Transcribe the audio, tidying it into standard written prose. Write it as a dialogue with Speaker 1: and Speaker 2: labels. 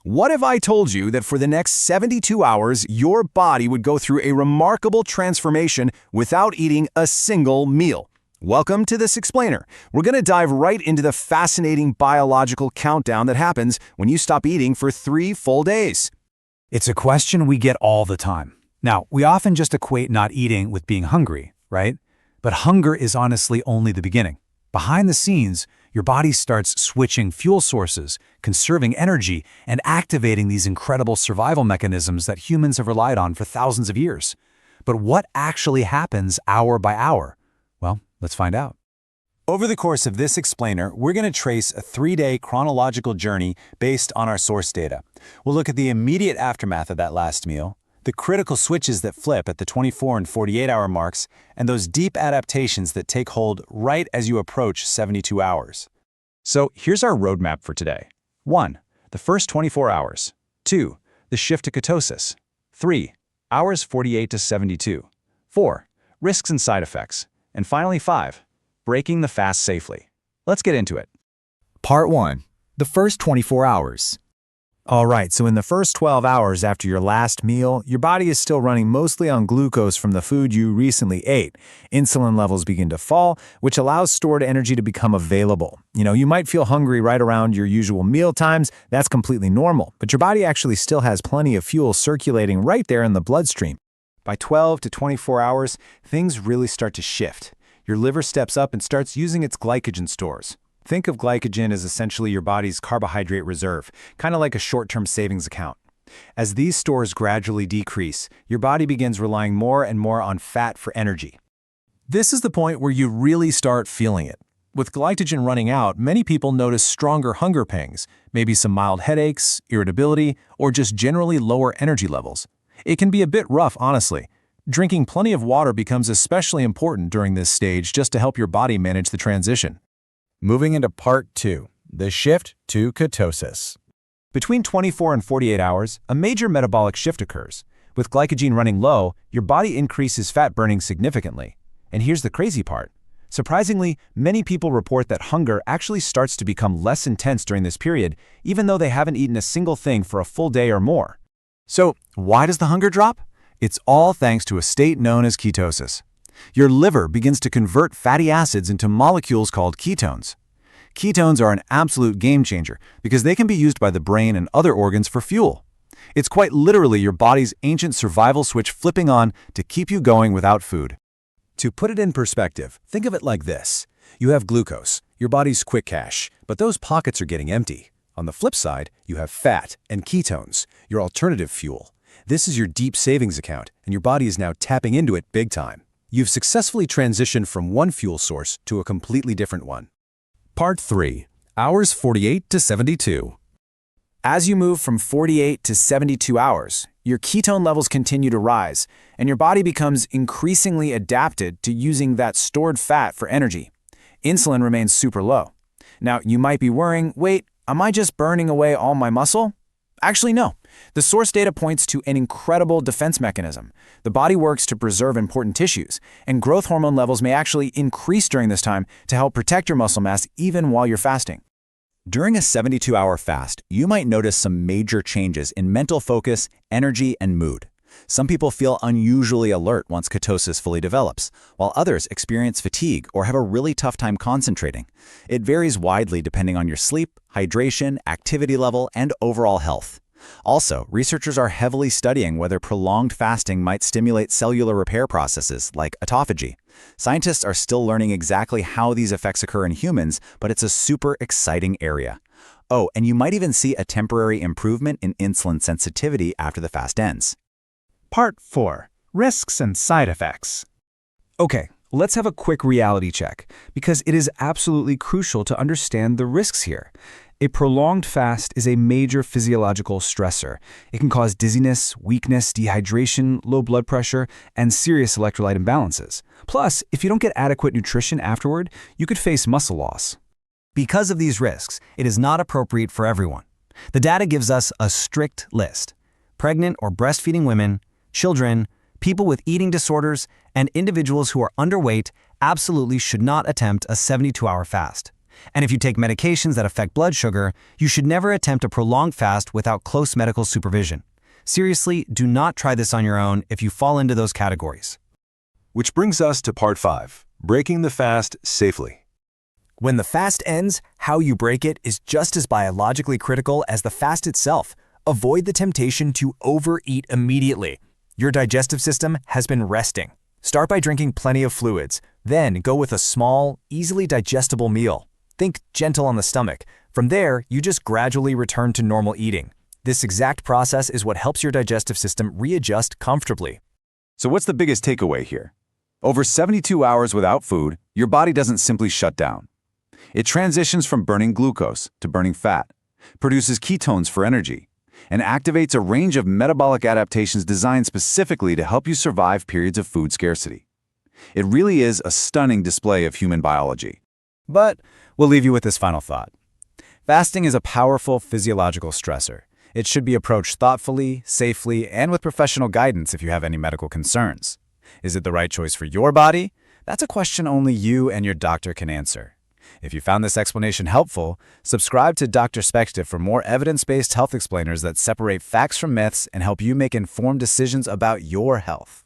Speaker 1: What if I told you that for the next 72 hours, your body would go through a remarkable transformation without eating a single meal? Welcome to This Explainer. We're going to dive right into the fascinating biological countdown that happens when you stop eating for 3 full days.
Speaker 2: It's a question we get all the time. Now, we often just equate not eating with being hungry, right? But hunger is honestly only the beginning. Behind the scenes, your body starts switching fuel sources, conserving energy, and activating these incredible survival mechanisms that humans have relied on for thousands of years. But what actually happens hour by hour? Well, let's find out. Over the course of this explainer, we're going to trace a 3-day chronological journey based on our source data. We'll look at the immediate aftermath of that last meal, the critical switches that flip at the 24 and 48-hour marks, and those deep adaptations that take hold right as you approach 72 hours. So here's our roadmap for today. 1. The first 24 hours. 2. The shift to ketosis. 3. Hours 48 to 72. 4. Risks and side effects. And finally 5. Breaking the fast safely. Let's get into it.
Speaker 1: Part 1. The first 24 hours. All right, so in the first 12 hours after your last meal, your body is still running mostly on glucose from the food you recently ate. Insulin levels begin to fall, which allows stored energy to become available. You might feel hungry right around your usual meal times. That's completely normal, but your body actually still has plenty of fuel circulating right there in the bloodstream. By 12 to 24 hours, things really start to shift. Your liver steps up and starts using its glycogen stores. Think of glycogen as essentially your body's carbohydrate reserve, kind of like a short-term savings account. As these stores gradually decrease, your body begins relying more and more on fat for energy. This is the point where you really start feeling it. With glycogen running out, many people notice stronger hunger pangs, maybe some mild headaches, irritability, or just generally lower energy levels. It can be a bit rough, honestly. Drinking plenty of water becomes especially important during this stage just to help your body manage the transition. Moving into Part 2, the shift to ketosis. Between 24 and 48 hours, a major metabolic shift occurs. With glycogen running low, your body increases fat burning significantly. And here's the crazy part. Surprisingly, many people report that hunger actually starts to become less intense during this period, even though they haven't eaten a single thing for a full day or more. So, why does the hunger drop? It's all thanks to a state known as ketosis. Your liver begins to convert fatty acids into molecules called ketones. Ketones are an absolute game changer because they can be used by the brain and other organs for fuel. It's quite literally your body's ancient survival switch flipping on to keep you going without food. To put it in perspective, think of it like this. You have glucose, your body's quick cash, but those pockets are getting empty. On the flip side, you have fat and ketones, your alternative fuel. This is your deep savings account, and your body is now tapping into it big time. You've successfully transitioned from one fuel source to a completely different one. Part 3. Hours 48 to 72. As you move from 48 to 72 hours, your ketone levels continue to rise, and your body becomes increasingly adapted to using that stored fat for energy. Insulin remains super low. Now, you might be worrying, wait, am I just burning away all my muscle? Actually, no. The source data points to an incredible defense mechanism. The body works to preserve important tissues, and growth hormone levels may actually increase during this time to help protect your muscle mass even while you're fasting. During a 72-hour fast, you might notice some major changes in mental focus, energy, and mood. Some people feel unusually alert once ketosis fully develops, while others experience fatigue or have a really tough time concentrating. It varies widely depending on your sleep, hydration, activity level, and overall health. Also, researchers are heavily studying whether prolonged fasting might stimulate cellular repair processes like autophagy. Scientists are still learning exactly how these effects occur in humans, but it's a super exciting area. Oh, and you might even see a temporary improvement in insulin sensitivity after the fast ends. Part 4. Risks and side effects. Okay, let's have a quick reality check, because it is absolutely crucial to understand the risks here. A prolonged fast is a major physiological stressor. It can cause dizziness, weakness, dehydration, low blood pressure, and serious electrolyte imbalances. Plus, if you don't get adequate nutrition afterward, you could face muscle loss. Because of these risks, it is not appropriate for everyone. The data gives us a strict list. Pregnant or breastfeeding women, children, people with eating disorders, and individuals who are underweight absolutely should not attempt a 72-hour fast.
Speaker 2: And if you take medications that affect blood sugar, you should never attempt a prolonged fast without close medical supervision. Seriously, do not try this on your own if you fall into those categories.
Speaker 3: Which brings us to part 5, breaking the fast safely.
Speaker 1: When the fast ends, how you break it is just as biologically critical as the fast itself. Avoid the temptation to overeat immediately. Your digestive system has been resting. Start by drinking plenty of fluids, then go with a small, easily digestible meal. Think gentle on the stomach. From there, you just gradually return to normal eating. This exact process is what helps your digestive system readjust comfortably.
Speaker 4: So what's the biggest takeaway here? Over 72 hours without food, your body doesn't simply shut down. It transitions from burning glucose to burning fat, produces ketones for energy, and activates a range of metabolic adaptations designed specifically to help you survive periods of food scarcity. It really is a stunning display of human biology.
Speaker 2: But we'll leave you with this final thought. Fasting is a powerful physiological stressor. It should be approached thoughtfully, safely, and with professional guidance if you have any medical concerns. Is it the right choice for your body? That's a question only you and your doctor can answer. If you found this explanation helpful, subscribe to Doctorspective for more evidence-based health explainers that separate facts from myths and help you make informed decisions about your health.